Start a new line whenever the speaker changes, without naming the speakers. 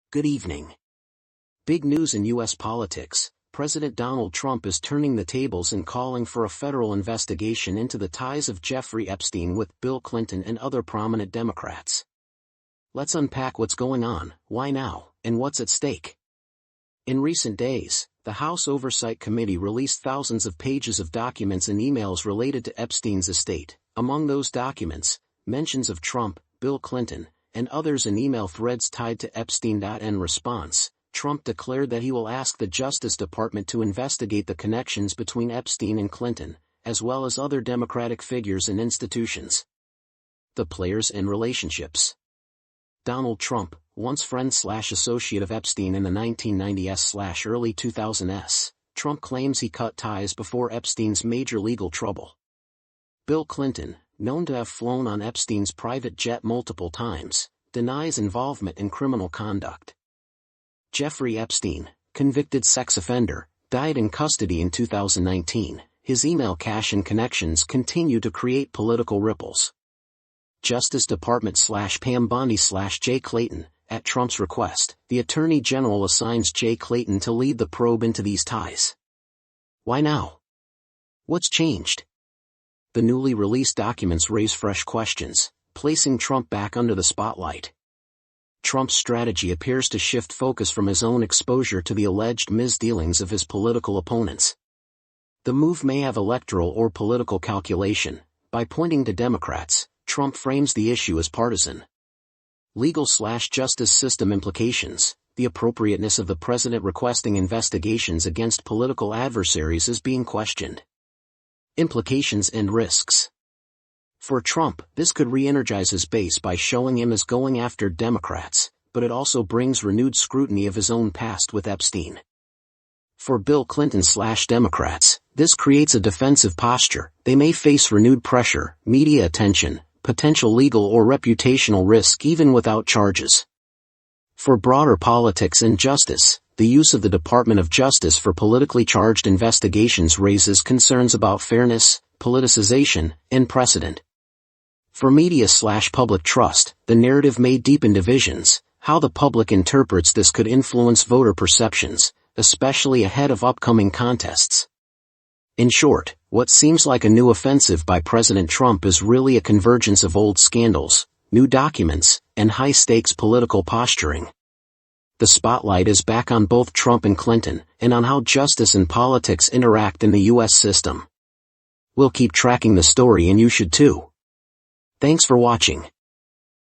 Good evening. Big news in U.S. politics. President Donald Trump is turning the tables and calling for a federal investigation into the ties of Jeffrey Epstein with Bill Clinton and other prominent Democrats. Let's unpack what's going on, why now, and what's at stake. In recent days, the House Oversight Committee released thousands of pages of documents and emails related to Epstein's estate. Among those documents, mentions of Trump, Bill Clinton, and others in email threads tied to Epstein. In response, Trump declared that he will ask the Justice Department to investigate the connections between Epstein and Clinton, as well as other Democratic figures and institutions. The players and relationships. Donald Trump, once friend/associate of Epstein in the 1990s/early 2000s, Trump claims he cut ties before Epstein's major legal trouble. Bill Clinton, known to have flown on Epstein's private jet multiple times, denies involvement in criminal conduct. Jeffrey Epstein, convicted sex offender, died in custody in 2019. His email cache and connections continue to create political ripples. Justice Department/Pam Bondi/J. Clayton, at Trump's request, the Attorney General assigns J. Clayton to lead the probe into these ties. Why now? What's changed? The newly released documents raise fresh questions, placing Trump back under the spotlight. Trump's strategy appears to shift focus from his own exposure to the alleged misdealings of his political opponents. The move may have electoral or political calculation. By pointing to Democrats, Trump frames the issue as partisan. Legal/justice system implications. The appropriateness of the president requesting investigations against political adversaries is being questioned. Implications and risks. For Trump, this could re-energize his base by showing him as going after Democrats, but it also brings renewed scrutiny of his own past with Epstein. For Bill Clinton/Democrats, this creates a defensive posture. They may face renewed pressure, media attention, potential legal or reputational risk even without charges. For broader politics and justice, the use of the Department of Justice for politically charged investigations raises concerns about fairness, politicization, and precedent. For media/public trust, the narrative may deepen divisions. How the public interprets this could influence voter perceptions, especially ahead of upcoming contests. In short, what seems like a new offensive by President Trump is really a convergence of old scandals, new documents, and high-stakes political posturing. The spotlight is back on both Trump and Clinton, and on how justice and politics interact in the U.S. system. We'll keep tracking the story and you should too. Thanks for watching.